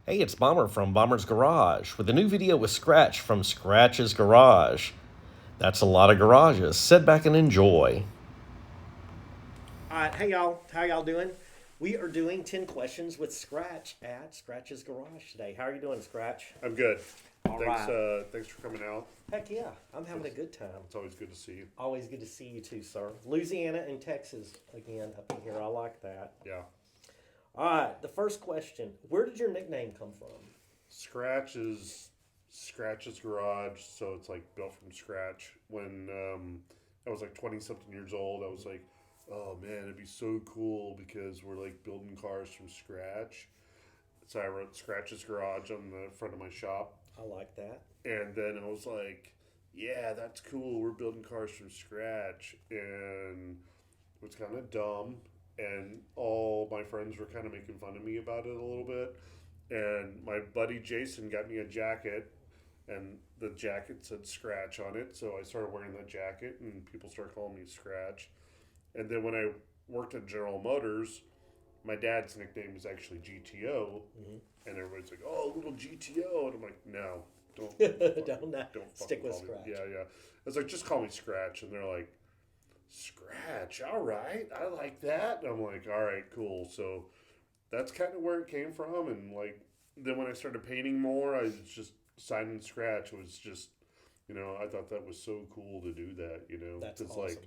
Hey, it's Bomber from Bomber's Garage with a new video with Skratch from Skratch's Garage. That's a lot of garages. Sit back and enjoy. All right, hey y'all, how y'all doing? We are doing 10 questions with Skratch at Skratch's Garage today. How are you doing, Skratch? I'm good. All Thanks. right. Thanks for coming out. Heck yeah, I'm having a good time. It's always good to see you. Always good to see you too, sir. Louisiana and Texas again up in here. I like that. Yeah. All right, the first question. Where did your nickname come from? Scratch's garage, so it's like built from scratch. When I was like 20 something years old, I was like, oh man, it'd be so cool because we're like building cars from scratch. So I wrote Scratch's garage on the front of my shop, I like that. and then I was like, yeah, that's cool. We're building cars from scratch, and it was kind of dumb, and all my friends were kind of making fun of me about it a little bit. And my buddy Jason got me a jacket, and the jacket said Scratch on it, so I started wearing that jacket, and people started calling me Scratch. And then when I worked at General Motors, my dad's nickname is actually GTO, Hmm. and everybody's like, "Oh, little GTO," and I'm like, "No, don't, Don't don't stick fucking with call me." Scratch. Yeah, yeah. I was like, "Just call me Scratch," and they're like, Scratch, all right, I like that. And I'm like, all right, cool. So that's kind of where it came from. And like, then when I started painting more, I was just signing Scratch was just, I thought that was so cool to do that, That's because awesome. like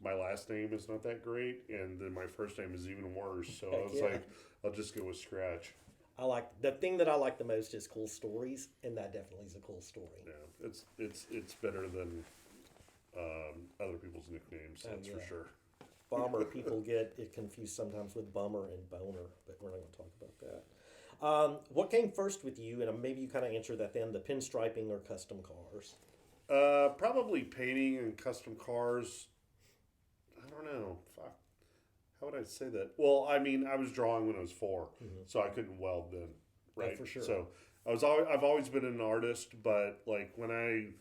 my last name is not that great, and then my first name is even worse. So I Heck was yeah. like, I'll just go with Scratch. I like the thing that I like the most is cool stories, and that definitely is a cool story. Yeah, it's better than other people's nicknames. Oh That's for yeah. sure. Bomber, people get it confused sometimes with bummer and boner, but we're not going to talk about that. What came first with you, and maybe you kind of answered that then, the pinstriping or custom cars? Probably painting and custom cars. I don't know. Fuck. How would I say that? Well, I mean, I was drawing when I was 4, Hmm. so I couldn't weld then, Oh, right? for sure. So I've always been an artist, but like when I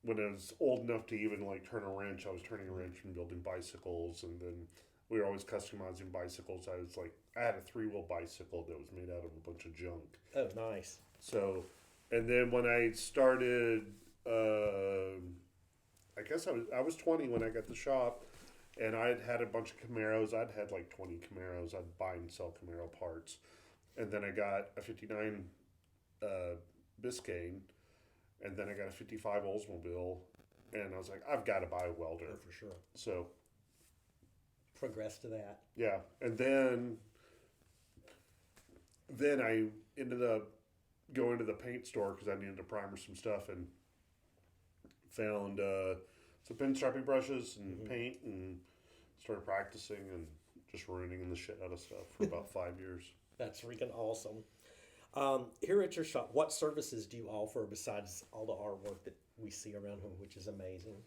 was old enough to even like turn a wrench, I was turning a wrench and building bicycles, and then we were always customizing bicycles. I had a 3-wheel bicycle that was made out of a bunch of junk. Oh, nice. So, and then when I started, I guess I was 20 when I got the shop, and I had a bunch of Camaros. I'd had like 20 Camaros. I'd buy and sell Camaro parts, and then I got a '59 uh, Biscayne, and then I got a '55 Oldsmobile, and I was like, I've got to buy a welder. Oh, for sure. So Progress to that. yeah, and then I ended up going to the paint store because I needed to primer some stuff, and found some pinstriping brushes and Hmm. paint, and started practicing and just ruining the shit out of stuff for about 5 years. That's freaking awesome. Here at your shop, what services do you offer besides all the artwork that we see around here, which is amazing?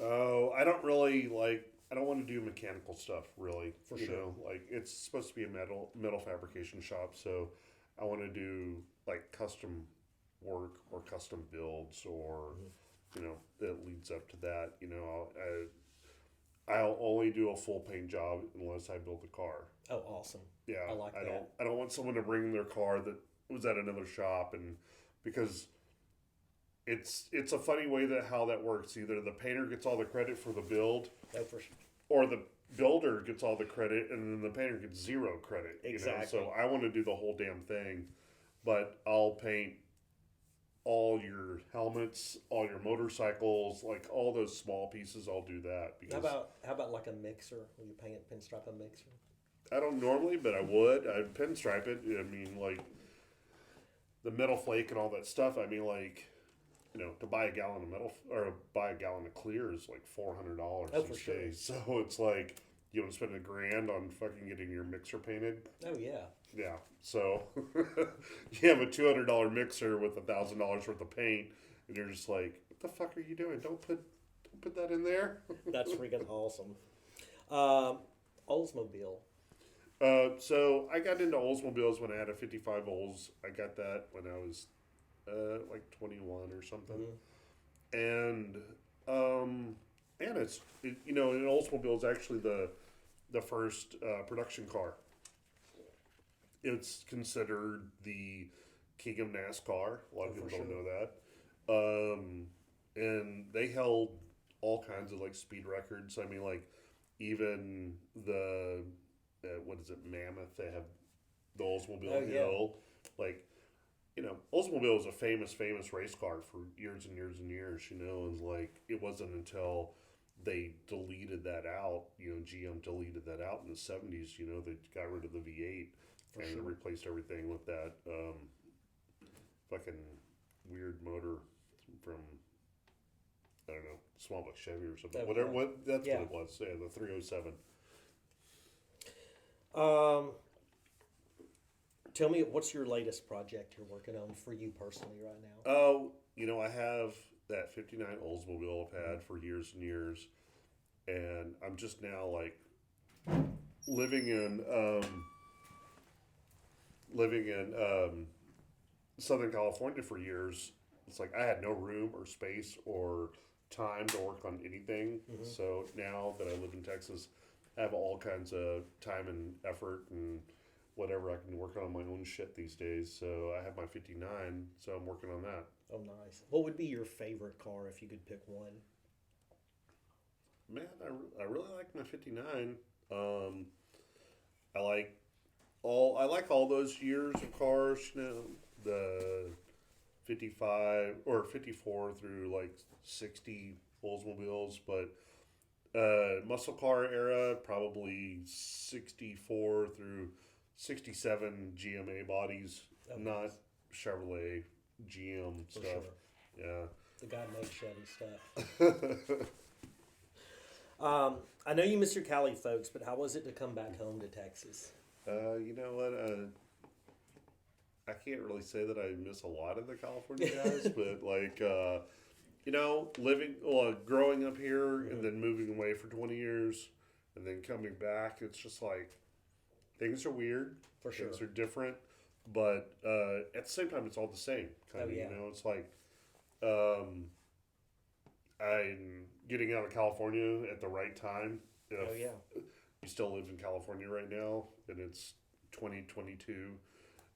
Oh, I don't really like. I don't want to do mechanical stuff really. For sure. Like it's supposed to be a metal fabrication shop, so I want to do like custom work or custom builds, or Hmm. that leads up to that. I'll only do a full paint job unless I build a car. Oh, awesome. Yeah, I like I don't. that. I don't want someone to bring their car that was at another shop, and because it's a funny way that how that works. Either the painter gets all the credit for the build, Oh, for sure. or the builder gets all the credit, and then the painter gets zero credit. Exactly. So I want to do the whole damn thing, but I'll paint all your helmets, all your motorcycles, like all those small pieces. I'll do that How because about how about like a mixer? Will you paint pinstripe a mixer? I don't normally, but I would. I'd pinstripe it. I mean, like the metal flake and all that stuff. I mean, like to buy a gallon of metal or buy a gallon of clear is like $400 Oh, for these sure. days. So it's like you don't spend $1,000 on fucking getting your mixer painted. Oh yeah. Yeah. So you have a $200 mixer with $1,000 worth of paint, and you're just like, what the fuck are you doing? Don't put that in there. That's freaking awesome. Um, Oldsmobile. So I got into Oldsmobiles when I had a '55 Olds. I got that when I was like 21 or something, Hmm. and and an Oldsmobile is actually the first production car, it's considered the king of NASCAR. A lot of people don't sure. know that. And they held all kinds of like speed records. I mean, like even the what is it, Mammoth? They have the Oldsmobile Oh yeah, Hill. Like, Oldsmobile was a famous race car for years and years and years. And like it wasn't until they deleted that out. GM deleted that out in the '70s. They got rid of the V8 for and sure. replaced everything with that fucking weird motor from, I don't know, small like Chevy or something. Oh, Whatever. yeah. What that's Yeah. what it was. Yeah, the 307. Um, Tell me, what's your latest project you're working on for you personally right now? Oh, I have that '59 Oldsmobile I've had for years and years, and I'm just now like living in Southern California for years. It's like I had no room or space or time to work on anything. Mm-hmm. So now that I live in Texas, I have all kinds of time and effort and whatever I can work on my own shit these days. So I have my '59, so I'm working on that. Oh, nice. What would be your favorite car if you could pick one? Man, I really like my '59. Um, I like all those years of cars. The '55 or '54 through like '60 Oldsmobiles, but muscle car era probably '64 through '67 GMA bodies, Oh, not nice. Chevrolet GM For stuff. sure. The guy makes Chevy stuff. Yeah. I know you miss your Cali folks, but how was it to come back home to Texas? You know what? I can't really say that I miss a lot of the California guys, but like, growing up here and then moving away for 20 years and then coming back, it's just like things are weird. For sure. Things are different, but at the same time, it's all the same. Kind Oh, of, yeah. It's like I'm getting out of California at the right time. If Oh, yeah. you still live in California right now and it's 2022,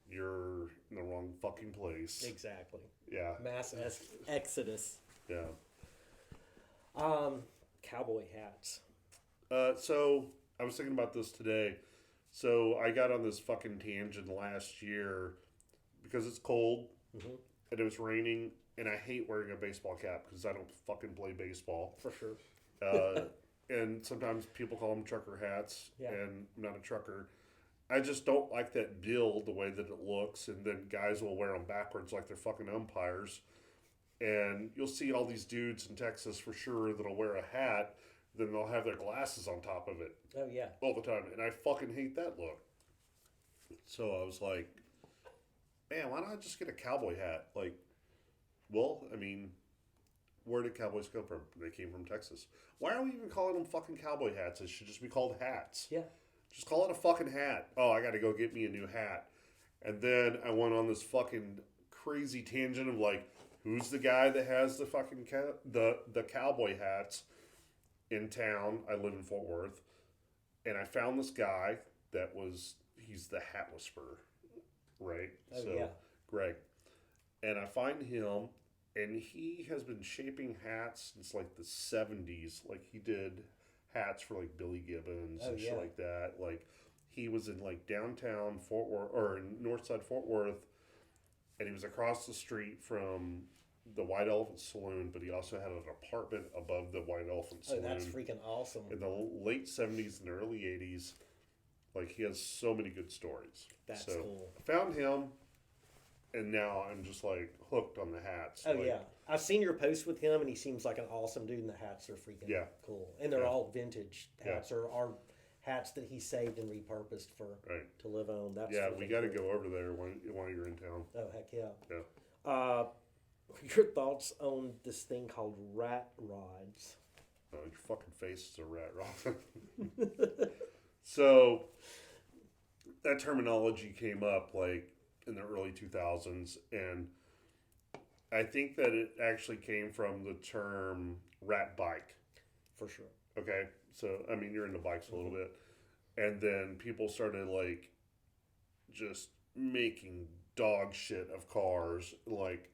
you're in the wrong fucking place. Exactly. Yeah. Mass exodus. Yeah. Cowboy hats. So I was thinking about this today. So I got on this fucking tangent last year because it's cold Mm-hmm. and it was raining, and I hate wearing a baseball cap because I don't fucking play baseball. For sure. And sometimes people call them trucker hats, Yeah. and I'm not a trucker. I just don't like that build, the way that it looks, and then guys will wear them backwards like they're fucking umpires. And you'll see all these dudes in Texas for sure that'll wear a hat, then they'll have their glasses on top of it Oh, yeah. all the time, and I fucking hate that look. So I was like, man, why not just get a cowboy hat? Like, well, I mean, where did cowboys come from? They came from Texas. Why are we even calling them fucking cowboy hats? It should just be called hats. Yeah. Just call it a fucking hat. Oh, I got to go get me a new hat. And then I went on this fucking crazy tangent of like, who's the guy that has the fucking the cowboy hats in town? I live in Fort Worth, and I found this guy he's the hat whisperer, right? Oh, yeah. Greg, and I find him, and he has been shaping hats since like the '70s. Like he did hats for like Billy Gibbons Oh, and yeah. shit like that. Like he was in like downtown Fort Worth or in Northside Fort Worth, and he was across the street from the White Elephant Saloon, but he also had an apartment above the White Elephant Oh, Saloon that's freaking awesome. in the late '70s and early '80s. Like he has so many good stories. That's so cool. I found him, and now I'm just like hooked on the hats. Oh, like, yeah. I've seen your post with him, and he seems like an awesome dude, and the hats are freaking Yeah. cool. And they're Yeah. all vintage hats, or are hats that he saved and repurposed for Right. to live on. That's Yeah, freaking we got to cool. go over there while you're in town. Oh, heck yeah. Yeah. Your thoughts on this thing called rat rods? Your fucking face is a rat rod. So that terminology came up like in the early 2000s, and I think that it actually came from the term rat bike. For sure. Okay, so I mean you're into bikes a little bit, and then people started like just making dog shit of cars. Like,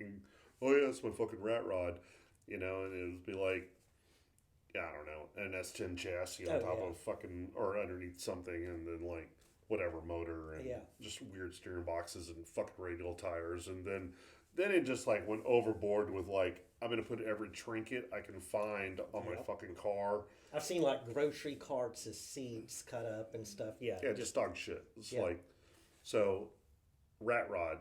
oh yeah, it's my fucking rat rod, and it would be like, yeah, I don't know, an S10 chassis on top of fucking, or underneath something, and then like whatever motor and just weird steering boxes and fucking radial tires, and then it just like went overboard with like, I'm gonna put every trinket I can find on my fucking car. I've seen like grocery carts as seats cut up and stuff. Yeah, Yeah, just dog shit. It's like, so rat rod,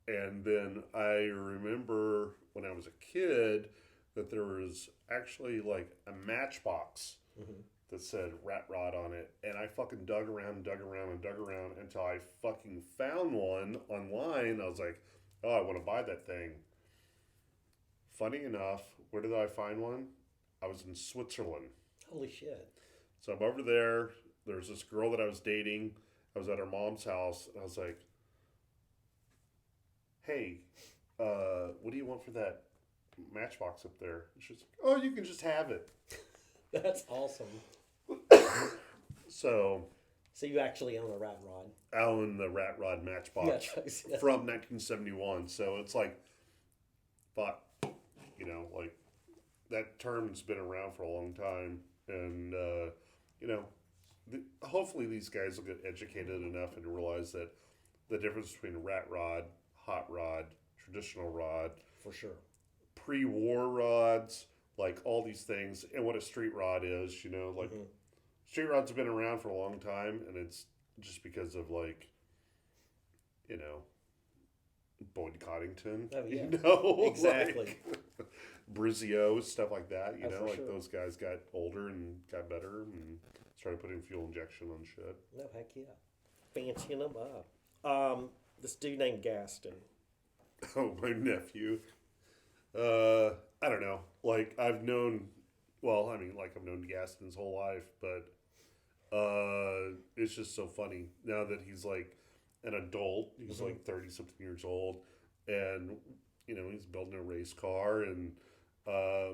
and then I remember when I was a kid that there was actually like a matchbox that said rat rod on it, and I fucking dug around until I fucking found one online. I was like, oh, I want to buy that thing. Funny enough, where did I find one? I was in Switzerland. Holy shit. So I'm over there. There's this girl that I was dating. I was at her mom's house, and I was like, hey, what do you want for that matchbox up there? And she's like, oh, you can just have it. That's awesome. So you actually own a rat rod. I own the rat rod matchbox from 1971. So it's like, fuck, like that term's been around for a long time. And, hopefully these guys will get educated enough and realize that the difference between rat rod, hot rod, traditional rod, for sure, pre-war rods, like all these things, and what a street rod is, like street rods have been around for a long time, and it's just because of like, Boyd Coddington, oh yeah, exactly, like Brizio, stuff like that, like sure. Those guys got older and got better and started putting fuel injection on shit. No, heck yeah, fancying them up. This dude named Gaston. Oh, my nephew. I don't know. Like, I've known Gaston his whole life, but it's just so funny now that he's like an adult. He's like 30-something years old, and he's building a race car, and I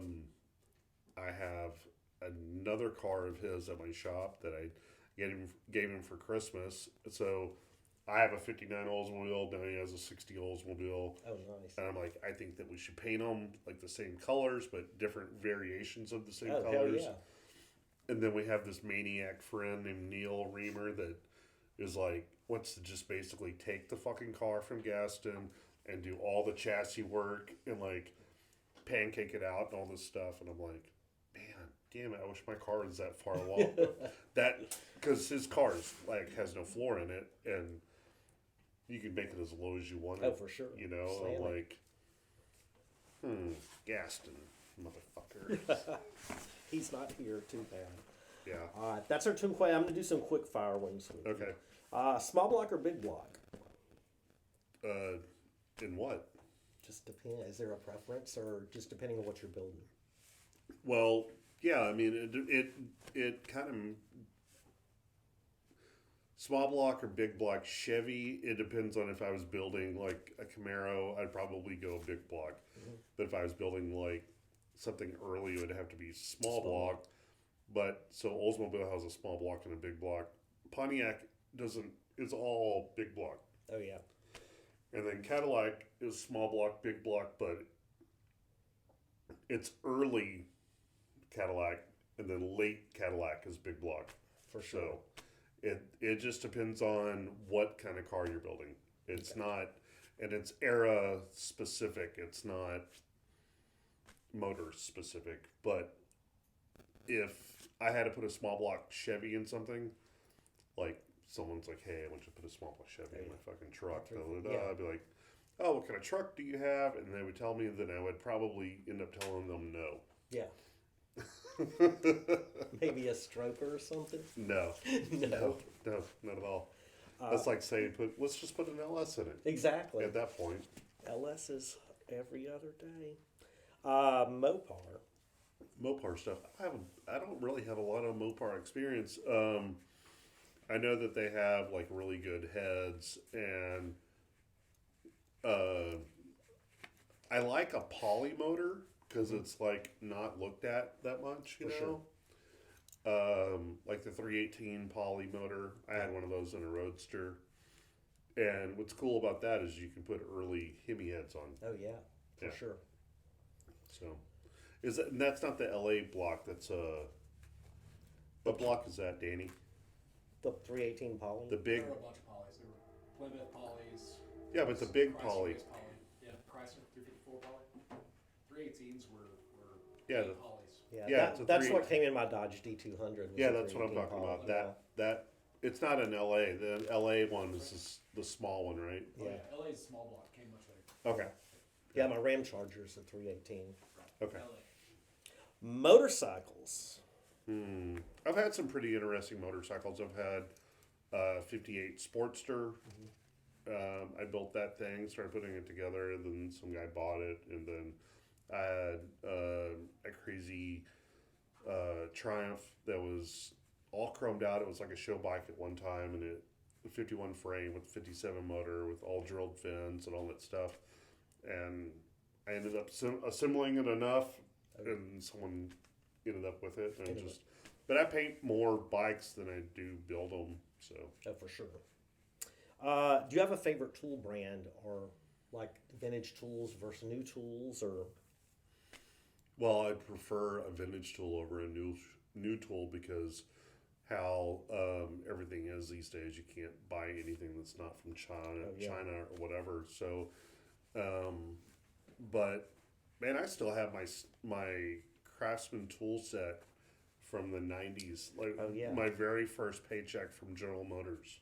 have another car of his at my shop that I gave him for Christmas. So I have a 59 Oldsmobile, now he has a 60 Oldsmobile. Oh, nice. And I'm like, I think that we should paint them like the same colors, but different variations of the same colors. Hell yeah. And then we have this maniac friend named Neil Reamer that is like, wants to just basically take the fucking car from Gaston and do all the chassis work and like pancake it out and all this stuff. And I'm like, man, damn it, I wish my car was that far along. Because his car has no floor in it, and you can make it as low as you want it. Oh, for sure. I'm like, Gaston, motherfucker. He's not here, too bad. Yeah. That's our two quay. I'm going to do some quick fire ones. Okay. Small block or big block? In what? Just depends. Is there a preference, or just depending on what you're building? Well, yeah, I mean, it kind of, small block or big block. Chevy, it depends on if I was building like a Camaro, I'd probably go big block. But if I was building like something early, it would have to be small block. But so Oldsmobile has a small block and a big block. Pontiac doesn't, it's all big block. Oh, yeah. And then Cadillac is small block, big block, but it's early Cadillac, and then late Cadillac is big block. For sure. So it just depends on what kind of car you're building. It's not, and it's era specific. It's not motor specific. But if I had to put a small block Chevy in something, like someone's like, hey, I want you to put a small block Chevy in my fucking truck. I'd be like, oh, what kind of truck do you have? And they would tell me, then I would probably end up telling them no. Yeah. Maybe a stroker or something? No, not at all. That's like saying, let's just put an LS in it. Exactly. At that point. LS is every other day. Mopar. Mopar stuff. I don't really have a lot of Mopar experience. I know that they have like really good heads, and I like a poly motor because it's like not looked at that much, you know. Sure. Like the 318 poly motor. I had one of those in a Roadster, And what's cool about that is you can put early Hemi heads on. Oh yeah, for Yeah. sure. So, and that's not the LA block. That's what block is that, Danny? The 318 poly. The big. There were a bunch of polys. There were Plymouth polys. Yeah, but the big Chrysler poly. based poly. Yeah, Chrysler 354 poly. 318s were Yeah, big the- polys. Yeah, Yeah, it's a that's 318. what came in my Dodge D200. Was Yeah, the that's what I'm 318 talking about. poly. That it's not an LA. The LA one is the small one, right? Oh, Yeah. yeah. LA's small block came much later. Okay. Yeah, my Ram Charger's a 318. Okay. LA. Motorcycles. I've had some pretty interesting motorcycles. I've had 58 Sportster. I built that thing, started putting it together, then some guy bought it, and then I had a crazy Triumph that was all chromed out. It was like a show bike at one time, and a 51 frame with 57 motor with all drilled fins and all that stuff. And I ended up assembling it enough, and someone ended up with it, and but I paint more bikes than I do build them. So Oh, for sure. Do you have a favorite tool brand or like vintage tools versus new tools or? well, I prefer a vintage tool over a new tool because how everything is these days. You can't buy anything that's not from China or whatever. So, but man, I still have my Craftsman tool set from the '90s. Like my very first paycheck from General Motors.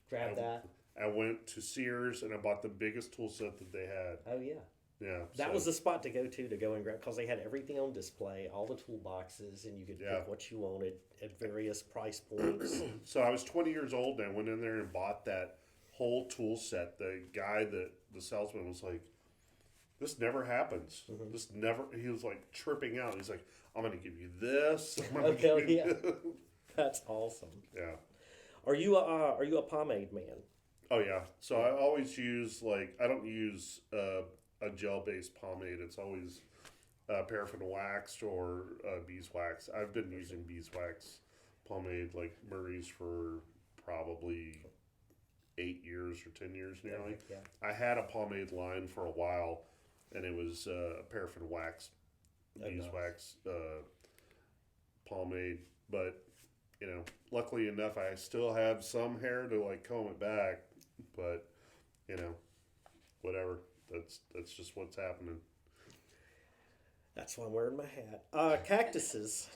Grab that. I went to Sears and I bought the biggest tool set that they had. Oh yeah. Yeah, That was the spot to go to and grab because they had everything on display, all the toolboxes, and you could pick what you wanted at various price points. So I was 20 years old and I went in there and bought that whole tool set. The guy the salesman was like, "This never happens. This never." He was like chirping out. He's like, "I'm going to give you this." I'm gonna give you this." That's awesome. Yeah. Are you a pomade man? Oh yeah. So I always use I don't use a gel-based pomade. It's always paraffin waxed or beeswax. I've been using beeswax pomade like Murray's for probably 8 years or 10 years nearly. Yeah. I had a pomade line for a while, and it was paraffin wax, beeswax pomade. But luckily enough, I still have some hair to comb it back. But whatever. That's just what's happening. That's why I'm wearing my hat. Cactuses.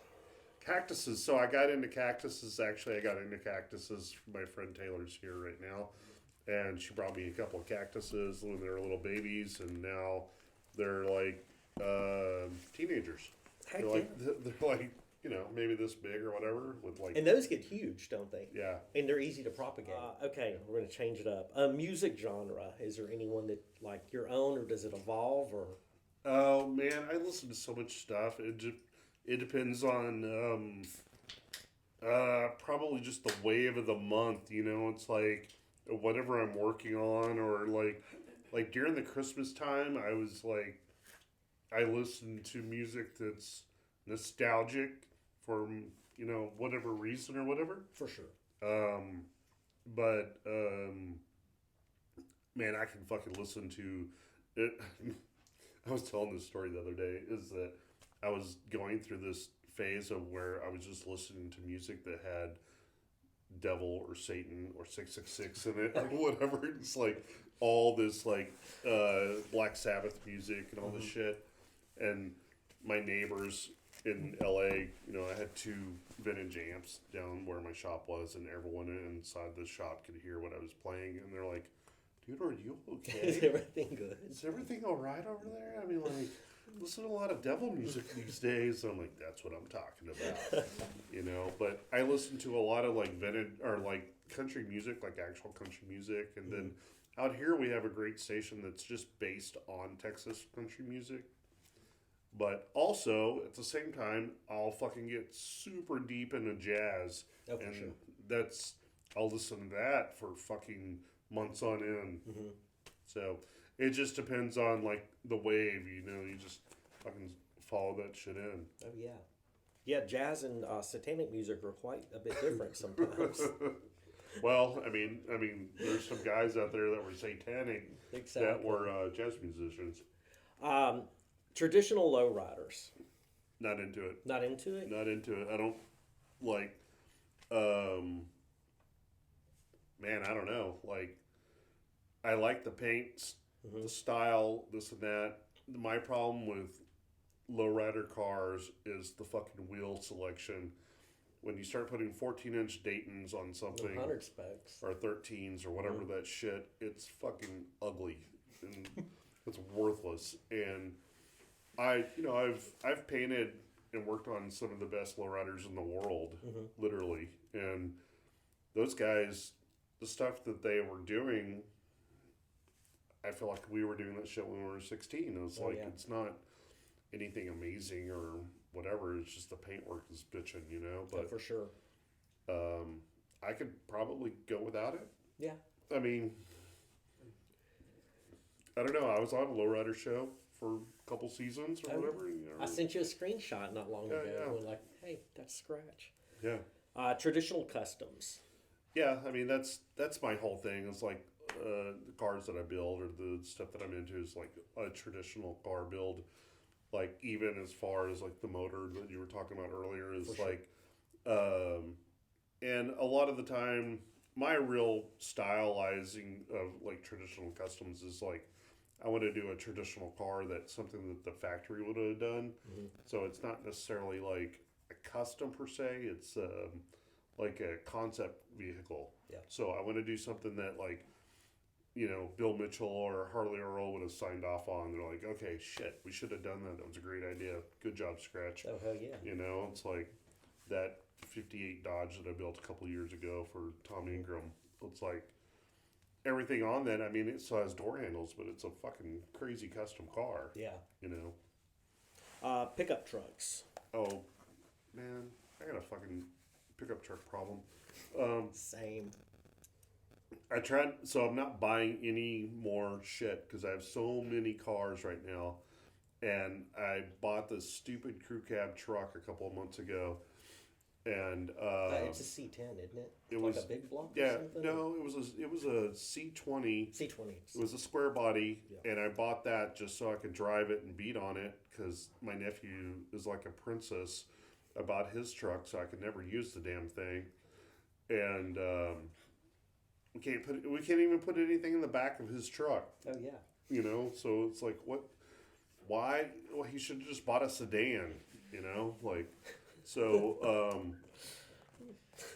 Cactuses. So I got into cactuses. Actually, I got into cactuses. My friend Taylor's here right now, and she brought me a couple of cactuses when they were little babies, and now they're like teenagers. Heck They're like maybe this big or whatever with And those get huge, don't they? Yeah. And they're easy to propagate. Okay, we're going to change it up. Music genre. Is there anyone that like your own, or does it evolve, or? Oh man, I listen to so much stuff. It depends on probably just the wave of the month. It's like whatever I'm working on, or like during the Christmas time, I listen to music that's nostalgic for whatever reason or whatever. For sure. But man, I can fucking listen to it. I was telling this story the other day, is that I was going through this phase of where I was just listening to music that had devil or Satan or 666 in it or whatever. It's like all this Black Sabbath music and all this shit. And my neighbors in LA, I had 2 vintage amps down where my shop was, and everyone inside the shop could hear what I was playing, and they're like, "Dude, are you okay? Is everything good? Is everything all right over there? I mean, listen to a lot of devil music these days." I'm like, "That's what I'm talking about," But I listen to a lot of vintage or country music, actual country music, and then out here we have a great station that's just based on Texas country music. But also, at the same time, I'll fucking get super deep into jazz. Oh, for and sure. I'll listen to that for fucking months on end. So, it just depends on, the wave, you just fucking follow that shit in. Oh, yeah. Yeah, jazz and satanic music are quite a bit different sometimes. Well, there's some guys out there that were satanic Exactly. that were jazz musicians. Traditional lowriders. Not into it. Not into it? Not into it. I don't like. Um, man, I don't know. Like, I like the paints, the style, this and that. My problem with lowrider cars is the fucking wheel selection. When you start putting 14-inch Daytons on something, 100 specs. or 13s or whatever that shit, it's fucking ugly and it's worthless. And I've painted and worked on some of the best lowriders in the world, literally. And those guys, the stuff that they were doing, I feel like we were doing that shit when we were 16. It was it's not anything amazing or whatever. It's just the paintwork is bitching, But for sure. I could probably go without it. Yeah. I mean, I don't know. I was on a lowrider show for a couple seasons or whatever. I sent you a screenshot not long ago. Yeah. We're like, hey, that's Skratch. Yeah. Traditional customs. Yeah, that's my whole thing. It's like the cars that I build or the stuff that I'm into is like a traditional car build. Like even as far as like the motor that you were talking about earlier is like, and a lot of the time my real stylizing of like traditional customs is like I want to do a traditional car that's something that the factory would have done. So it's not necessarily like a custom per se. It's like a concept vehicle. Yeah. So I want to do something that like, Bill Mitchell or Harley Earl would have signed off on. They're like, okay, shit, we should have done that. That was a great idea. Good job, Skratch. Oh, hell yeah. It's like that 58 Dodge that I built a couple years ago for Tom Ingram. It's like everything on that. I mean, it still has door handles, but it's a fucking crazy custom car. Yeah. Pickup trucks. Oh, man, I got a fucking pickup truck problem. Same. So I'm not buying any more shit because I have so many cars right now. And I bought this stupid crew cab truck a couple of months ago. And it's a C10, isn't it? It like was a big block. Yeah, or something? no, it was a C20. C20. It was a square body, Yeah. and I bought that just so I could drive it and beat on it because my nephew is like a princess about his truck, so I could never use the damn thing. And we can't even put anything in the back of his truck. Oh yeah. So it's like what? Why? Well, he should have just bought a sedan. So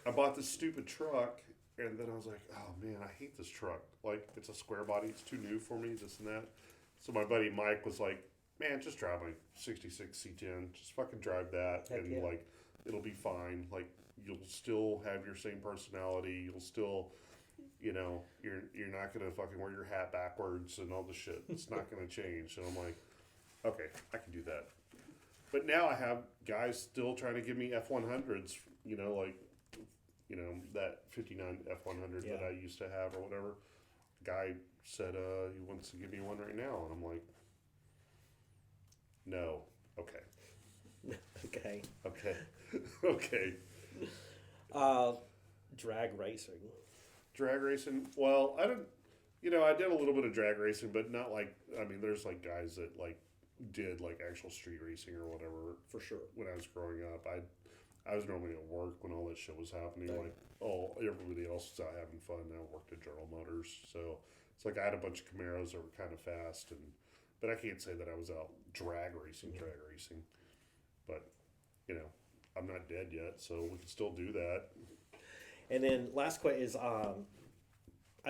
I bought this stupid truck, and then I was like, oh man, I hate this truck. Like, it's a square body, it's too new for me, this and that. So my buddy Mike was like, man, just drive my 66 C10, just fucking drive that, Heck and yeah. like, it'll be fine. Like, you'll still have your same personality, you'll still, you're not gonna fucking wear your hat backwards and all the shit. It's not gonna change. And I'm like, okay, I can do that. But now I have guys still trying to give me F100s, that 59 F100 that I used to have or whatever. Guy said he wants to give me one right now. And I'm like, no. Okay. Okay. Okay. Okay. Drag racing. Drag racing. Well, I did a little bit of drag racing, but not like, there's like guys that like did like actual street racing or whatever. For sure. When I was growing up, I was normally at work when all that shit was happening. Right. Like, everybody else was out having fun. And I worked at General Motors, so it's like I had a bunch of Camaros that were kind of fast, but I can't say that I was out drag racing. But I'm not dead yet, so we can still do that. And then last question is, I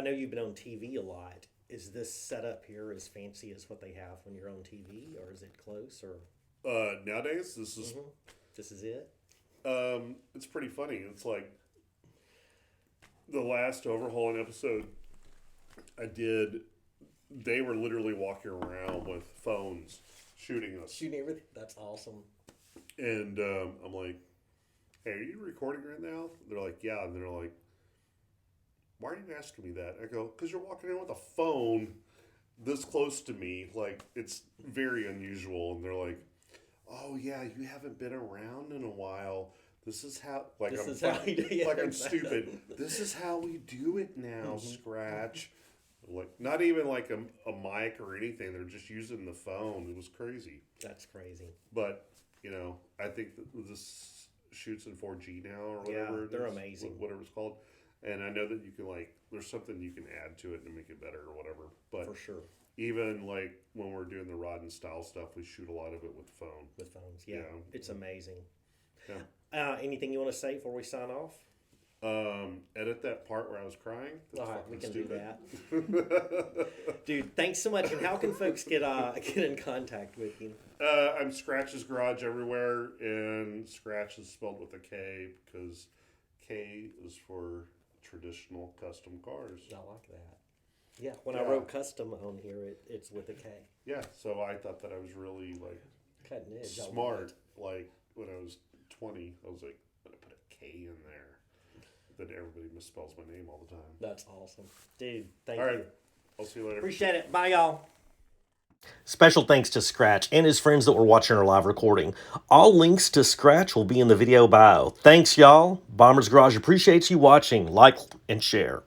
know you've been on TV a lot. Is this setup here as fancy as what they have when you're on TV, or is it close? Or Nowadays, this is this is it. It's pretty funny. It's like the last overhauling episode I did. They were literally walking around with phones shooting us. Shooting everything. That's awesome. And I'm like, hey, are you recording right now? They're like, yeah. And they're like, why are you asking me that? I go, because you're walking in with a phone this close to me. Like, it's very unusual. And they're like, oh, yeah, you haven't been around in a while. This is how, like, This I'm, is how we do it. like I'm stupid. This is how we do it now, Skratch. Like, not even like a mic or anything. They're just using the phone. It was crazy. That's crazy. But, you know, I think that this shoots in 4G now or whatever. Yeah, they're it is, amazing. Whatever it's called. And I know that you can, like, there's something you can add to it to make it better or whatever. But For sure. even, like, when we're doing the rod and style stuff, we shoot a lot of it with the phone. With phones. Yeah. Yeah. It's amazing. Yeah. Anything you want to say before we sign off? Edit that part where I was crying. That's All right, we can stupid. do that. Dude, thanks so much. And how can folks get in contact with you? I'm Skratch's Garage everywhere, and Skratch is spelled with a K because K is for traditional custom cars. I like that. Yeah, when I Yeah. wrote custom on here, it's with a K. Yeah, so I thought that I was really like Cutting edge. I love smart. it. Like when I was 20, I was like, I'm gonna put a K in there. Then everybody misspells my name all the time. That's awesome. Dude, thank All right, you. I'll see you later. Appreciate it. Bye, y'all. Special thanks to Skratch and his friends that were watching our live recording. All links to Skratch will be in the video bio. Thanks, y'all. Bomber's Garage appreciates you watching. Like and share.